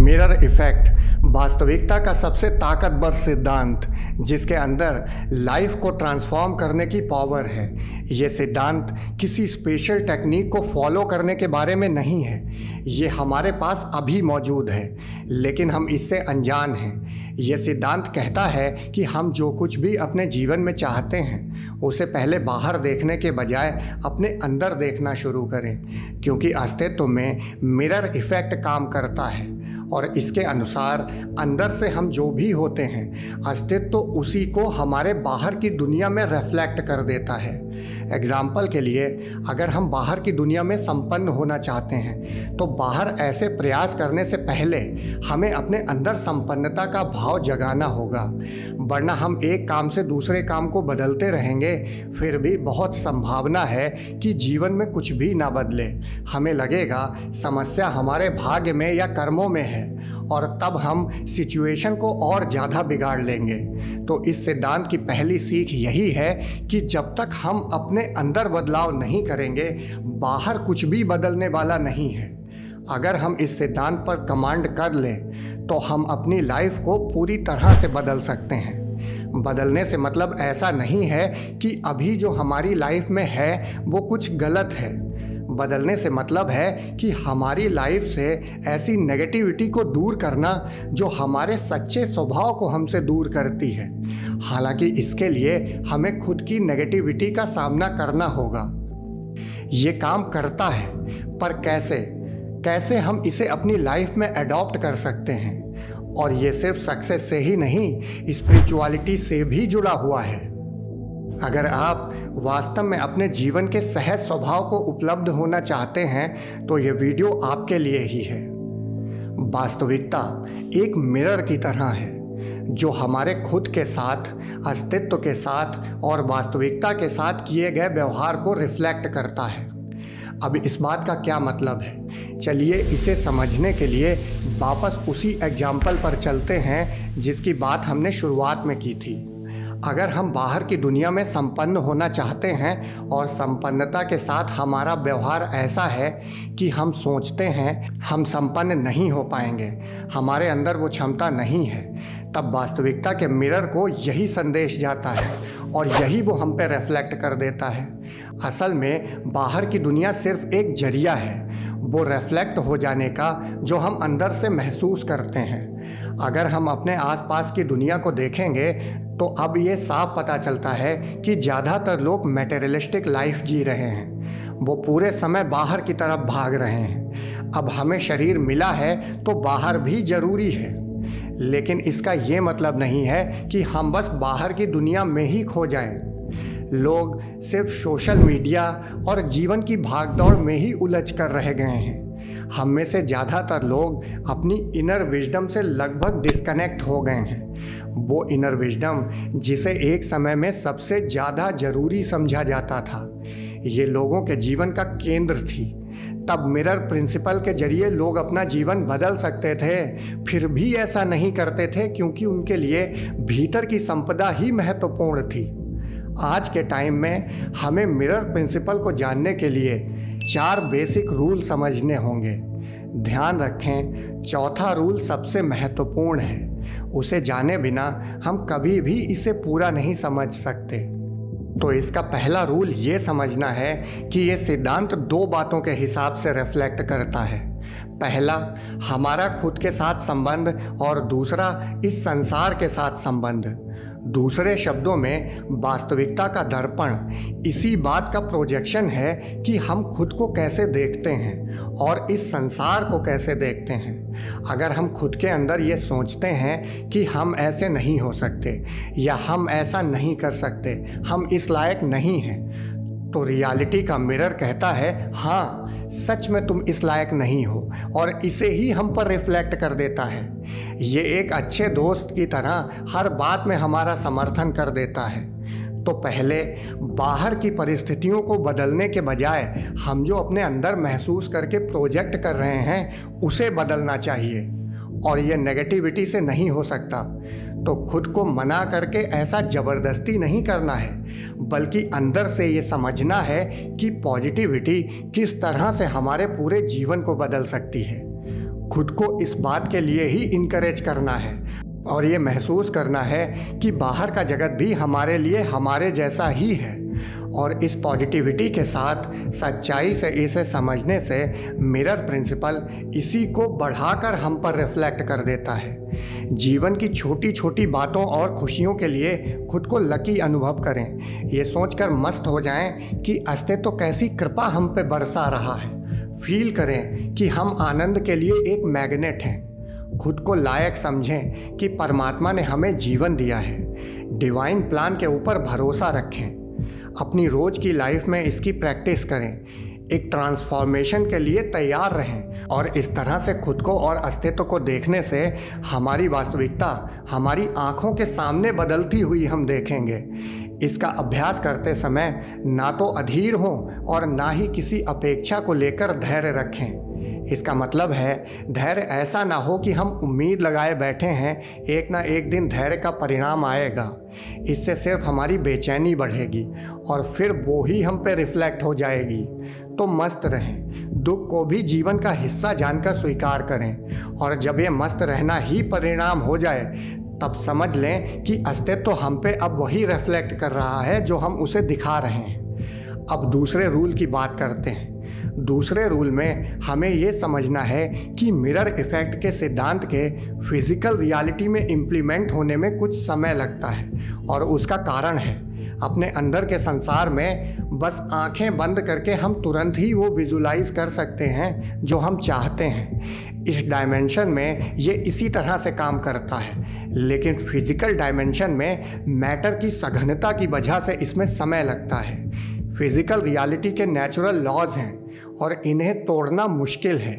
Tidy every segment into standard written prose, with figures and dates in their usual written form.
Mirror effect वास्तविकता का सबसे ताकतवर सिद्धांत जिसके अंदर लाइफ को ट्रांसफॉर्म करने की पावर है। ये सिद्धांत किसी स्पेशल टेक्निक को फॉलो करने के बारे में नहीं है। ये हमारे पास अभी मौजूद है लेकिन हम इससे अनजान हैं। ये सिद्धांत कहता है कि हम जो कुछ भी अपने जीवन में चाहते हैं उसे पहले बाहर देखने के बजाय अपने अंदर देखना शुरू करें, क्योंकि अस्तित्व में मिरर इफेक्ट काम करता है और इसके अनुसार अंदर से हम जो भी होते हैं अस्तित्व उसी को हमारे बाहर की दुनिया में रिफ्लेक्ट कर देता है। एग्जाम्पल के लिए, अगर हम बाहर की दुनिया में संपन्न होना चाहते हैं तो बाहर ऐसे प्रयास करने से पहले हमें अपने अंदर संपन्नता का भाव जगाना होगा, वरना हम एक काम से दूसरे काम को बदलते रहेंगे फिर भी बहुत संभावना है कि जीवन में कुछ भी ना बदले। हमें लगेगा समस्या हमारे भाग्य में या कर्मों में है और तब हम सिचुएशन को और ज़्यादा बिगाड़ लेंगे। तो इस सिद्धांत की पहली सीख यही है कि जब तक हम अपने अंदर बदलाव नहीं करेंगे बाहर कुछ भी बदलने वाला नहीं है। अगर हम इस सिद्धांत पर कमांड कर लें तो हम अपनी लाइफ को पूरी तरह से बदल सकते हैं। बदलने से मतलब ऐसा नहीं है कि अभी जो हमारी लाइफ में है वो कुछ गलत है। बदलने से मतलब है कि हमारी लाइफ से ऐसी नेगेटिविटी को दूर करना जो हमारे सच्चे स्वभाव को हमसे दूर करती है। हालांकि इसके लिए हमें खुद की नेगेटिविटी का सामना करना होगा। ये काम करता है, पर कैसे हम इसे अपनी लाइफ में अडॉप्ट कर सकते हैं। और ये सिर्फ सक्सेस से ही नहीं, स्पिरिचुअलिटी से भी जुड़ा हुआ है। अगर आप वास्तव में अपने जीवन के सहज स्वभाव को उपलब्ध होना चाहते हैं तो ये वीडियो आपके लिए ही है। वास्तविकता एक मिरर की तरह है जो हमारे खुद के साथ, अस्तित्व के साथ और वास्तविकता के साथ किए गए व्यवहार को रिफ्लेक्ट करता है। अब इस बात का क्या मतलब है? चलिए इसे समझने के लिए वापस उसी एग्जाम्पल पर चलते हैं जिसकी बात हमने शुरुआत में की थी। अगर हम बाहर की दुनिया में संपन्न होना चाहते हैं और संपन्नता के साथ हमारा व्यवहार ऐसा है कि हम सोचते हैं हम संपन्न नहीं हो पाएंगे, हमारे अंदर वो क्षमता नहीं है, तब वास्तविकता के मिरर को यही संदेश जाता है और यही वो हम पे रिफ्लेक्ट कर देता है। असल में बाहर की दुनिया सिर्फ एक जरिया है वो रिफ्लेक्ट हो जाने का जो हम अंदर से महसूस करते हैं। अगर हम अपने आसपास की दुनिया को देखेंगे तो अब ये साफ पता चलता है कि ज़्यादातर लोग मटेरियलिस्टिक लाइफ जी रहे हैं। वो पूरे समय बाहर की तरफ भाग रहे हैं। अब हमें शरीर मिला है तो बाहर भी ज़रूरी है, लेकिन इसका ये मतलब नहीं है कि हम बस बाहर की दुनिया में ही खो जाएं। लोग सिर्फ सोशल मीडिया और जीवन की भागदौड़ में ही उलझ कर रह गए हैं। हम में से ज़्यादातर लोग अपनी इनर विजडम से लगभग डिस्कनेक्ट हो गए हैं। वो इनर विजडम जिसे एक समय में सबसे ज़्यादा ज़रूरी समझा जाता था, ये लोगों के जीवन का केंद्र थी। तब मिरर प्रिंसिपल के जरिए लोग अपना जीवन बदल सकते थे, फिर भी ऐसा नहीं करते थे क्योंकि उनके लिए भीतर की संपदा ही महत्वपूर्ण थी। आज के टाइम में हमें मिरर प्रिंसिपल को जानने के लिए 4 बेसिक रूल समझने होंगे। ध्यान रखें, चौथा रूल सबसे महत्वपूर्ण है। उसे जाने बिना हम कभी भी इसे पूरा नहीं समझ सकते। तो इसका पहला रूल ये समझना है कि ये सिद्धांत 2 बातों के हिसाब से रिफ्लेक्ट करता है। पहला, हमारा खुद के साथ संबंध और दूसरा इस संसार के साथ संबंध। दूसरे शब्दों में वास्तविकता का दर्पण इसी बात का प्रोजेक्शन है कि हम खुद को कैसे देखते हैं और इस संसार को कैसे देखते हैं। अगर हम खुद के अंदर ये सोचते हैं कि हम ऐसे नहीं हो सकते या हम ऐसा नहीं कर सकते, हम इस लायक नहीं हैं, तो रियलिटी का मिरर कहता है हाँ सच में तुम इस लायक नहीं हो, और इसे ही हम पर रिफ्लेक्ट कर देता है। ये एक अच्छे दोस्त की तरह हर बात में हमारा समर्थन कर देता है। तो पहले बाहर की परिस्थितियों को बदलने के बजाय हम जो अपने अंदर महसूस करके प्रोजेक्ट कर रहे हैं उसे बदलना चाहिए, और ये नेगेटिविटी से नहीं हो सकता। तो खुद को मना करके ऐसा ज़बरदस्ती नहीं करना है, बल्कि अंदर से ये समझना है कि पॉजिटिविटी किस तरह से हमारे पूरे जीवन को बदल सकती है। खुद को इस बात के लिए ही इनकरेज करना है और ये महसूस करना है कि बाहर का जगत भी हमारे लिए हमारे जैसा ही है। और इस पॉजिटिविटी के साथ सच्चाई से इसे समझने से मिरर प्रिंसिपल इसी को बढ़ाकर हम पर रिफ्लेक्ट कर देता है। जीवन की छोटी छोटी बातों और खुशियों के लिए खुद को लकी अनुभव करें। ये सोचकर मस्त हो जाएं कि अस्तित्व कैसी कृपा हम पे बरसा रहा है। फील करें कि हम आनंद के लिए एक मैग्नेट हैं। खुद को लायक समझें कि परमात्मा ने हमें जीवन दिया है। डिवाइन प्लान के ऊपर भरोसा रखें। अपनी रोज़ की लाइफ में इसकी प्रैक्टिस करें। एक ट्रांसफॉर्मेशन के लिए तैयार रहें और इस तरह से खुद को और अस्तित्व को देखने से हमारी वास्तविकता हमारी आँखों के सामने बदलती हुई हम देखेंगे। इसका अभ्यास करते समय ना तो अधीर हों और ना ही किसी अपेक्षा को लेकर धैर्य रखें। इसका मतलब है धैर्य ऐसा ना हो कि हम उम्मीद लगाए बैठे हैं एक ना एक दिन धैर्य का परिणाम आएगा। इससे सिर्फ हमारी बेचैनी बढ़ेगी और फिर वो ही हम पे रिफ्लेक्ट हो जाएगी। तो मस्त रहें, दुख को भी जीवन का हिस्सा जानकर स्वीकार करें और जब ये मस्त रहना ही परिणाम हो जाए तब समझ लें कि अस्तित्व हम पे अब वही रिफ्लेक्ट कर रहा है जो हम उसे दिखा रहे हैं। अब दूसरे रूल की बात करते हैं। दूसरे रूल में हमें ये समझना है कि मिरर इफ़ेक्ट के सिद्धांत के फिज़िकल रियलिटी में इम्प्लीमेंट होने में कुछ समय लगता है और उसका कारण है अपने अंदर के संसार में बस आंखें बंद करके हम तुरंत ही वो विजुलाइज कर सकते हैं जो हम चाहते हैं। इस डायमेंशन में ये इसी तरह से काम करता है, लेकिन फिज़िकल डायमेंशन में मैटर की सघनता की वजह से इसमें समय लगता है। फिज़िकल रियलिटी के नेचुरल लॉज हैं और इन्हें तोड़ना मुश्किल है।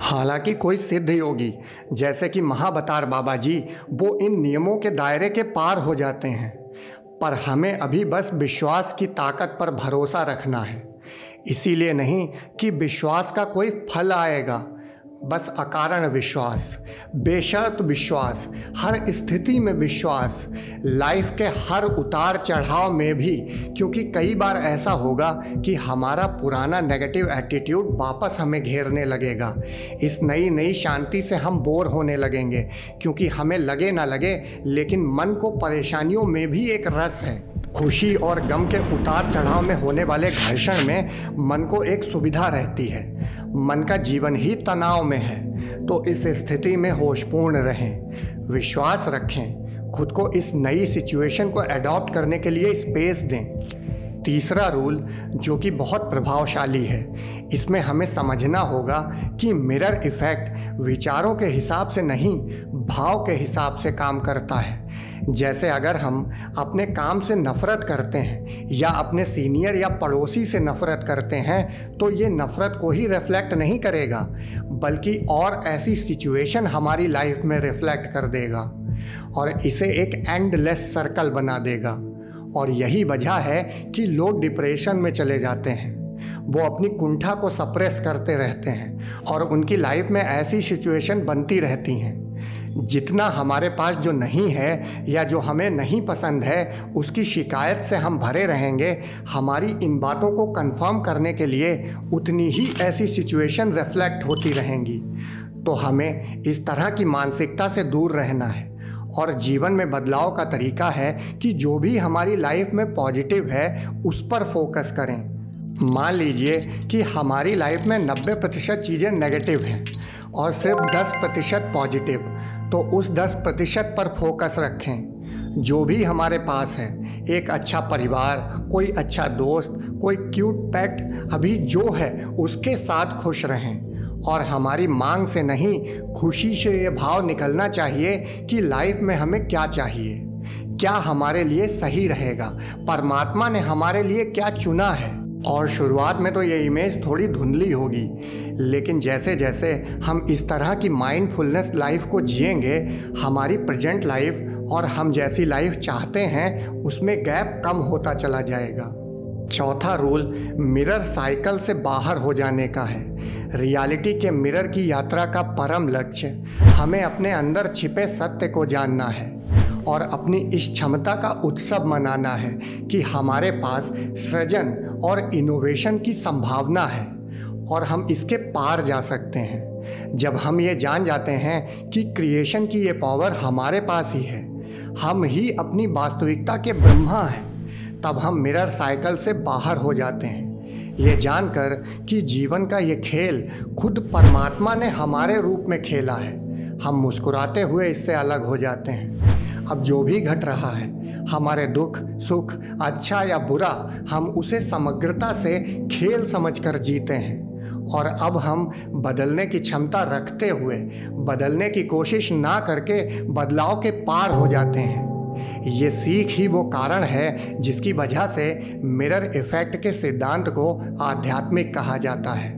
हालांकि कोई सिद्ध योगी जैसे कि महाबतार बाबा जी वो इन नियमों के दायरे के पार हो जाते हैं, पर हमें अभी बस विश्वास की ताकत पर भरोसा रखना है। इसीलिए नहीं कि विश्वास का कोई फल आएगा, बस अकारण विश्वास, बेशर्त विश्वास, हर स्थिति में विश्वास, लाइफ के हर उतार चढ़ाव में भी, क्योंकि कई बार ऐसा होगा कि हमारा पुराना नेगेटिव एटीट्यूड वापस हमें घेरने लगेगा। इस नई शांति से हम बोर होने लगेंगे, क्योंकि हमें लगे ना लगे लेकिन मन को परेशानियों में भी एक रस है। खुशी और गम के उतार चढ़ाव में होने वाले घर्षण में मन को एक सुविधा रहती है। मन का जीवन ही तनाव में है, तो इस स्थिति में होशपूर्ण रहें, विश्वास रखें, खुद को इस नई सिचुएशन को अडॉप्ट करने के लिए स्पेस दें। तीसरा रूल जो कि बहुत प्रभावशाली है, इसमें हमें समझना होगा कि मिरर इफ़ेक्ट विचारों के हिसाब से नहीं, भाव के हिसाब से काम करता है। जैसे अगर हम अपने काम से नफ़रत करते हैं या अपने सीनियर या पड़ोसी से नफ़रत करते हैं तो ये नफ़रत को ही रिफ्लेक्ट नहीं करेगा, बल्कि और ऐसी सिचुएशन हमारी लाइफ में रिफ्लेक्ट कर देगा और इसे एक एंडलेस सर्कल बना देगा। और यही वजह है कि लोग डिप्रेशन में चले जाते हैं। वो अपनी कुंठा को सप्रेस करते रहते हैं और उनकी लाइफ में ऐसी सिचुएशन बनती रहती हैं। जितना हमारे पास जो नहीं है या जो हमें नहीं पसंद है उसकी शिकायत से हम भरे रहेंगे, हमारी इन बातों को कंफर्म करने के लिए उतनी ही ऐसी सिचुएशन रिफ्लेक्ट होती रहेंगी। तो हमें इस तरह की मानसिकता से दूर रहना है और जीवन में बदलाव का तरीका है कि जो भी हमारी लाइफ में पॉजिटिव है उस पर फोकस करें। मान लीजिए कि हमारी लाइफ में 90% चीज़ें नेगेटिव हैं और सिर्फ 10% पॉजिटिव, तो उस 10% पर फोकस रखें। जो भी हमारे पास है, एक अच्छा परिवार, कोई अच्छा दोस्त, कोई क्यूट पेट, अभी जो है उसके साथ खुश रहें। और हमारी मांग से नहीं, खुशी से ये भाव निकलना चाहिए कि लाइफ में हमें क्या चाहिए, क्या हमारे लिए सही रहेगा, परमात्मा ने हमारे लिए क्या चुना है। और शुरुआत में तो ये इमेज थोड़ी धुंधली होगी, लेकिन जैसे जैसे हम इस तरह की माइंडफुलनेस लाइफ को जिएंगे, हमारी प्रेजेंट लाइफ और हम जैसी लाइफ चाहते हैं उसमें गैप कम होता चला जाएगा। चौथा रूल मिरर साइकिल से बाहर हो जाने का है। रियलिटी के मिरर की यात्रा का परम लक्ष्य हमें अपने अंदर छिपे सत्य को जानना है और अपनी इस क्षमता का उत्सव मनाना है कि हमारे पास सृजन और इनोवेशन की संभावना है और हम इसके पार जा सकते हैं। जब हम ये जान जाते हैं कि क्रिएशन की ये पावर हमारे पास ही है, हम ही अपनी वास्तविकता के ब्रह्मा हैं, तब हम मिरर साइकिल से बाहर हो जाते हैं। ये जानकर कि जीवन का ये खेल खुद परमात्मा ने हमारे रूप में खेला है, हम मुस्कुराते हुए इससे अलग हो जाते हैं। अब जो भी घट रहा है, हमारे दुख सुख, अच्छा या बुरा, हम उसे समग्रता से खेल समझकर जीते हैं। और अब हम बदलने की क्षमता रखते हुए बदलने की कोशिश ना करके बदलाव के पार हो जाते हैं। ये सीख ही वो कारण है जिसकी वजह से मिरर इफ़ेक्ट के सिद्धांत को आध्यात्मिक कहा जाता है।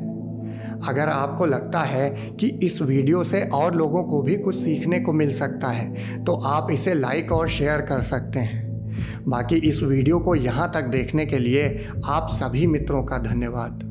अगर आपको लगता है कि इस वीडियो से और लोगों को भी कुछ सीखने को मिल सकता है तो आप इसे लाइक और शेयर कर सकते हैं। बाकी इस वीडियो को यहाँ तक देखने के लिए आप सभी मित्रों का धन्यवाद।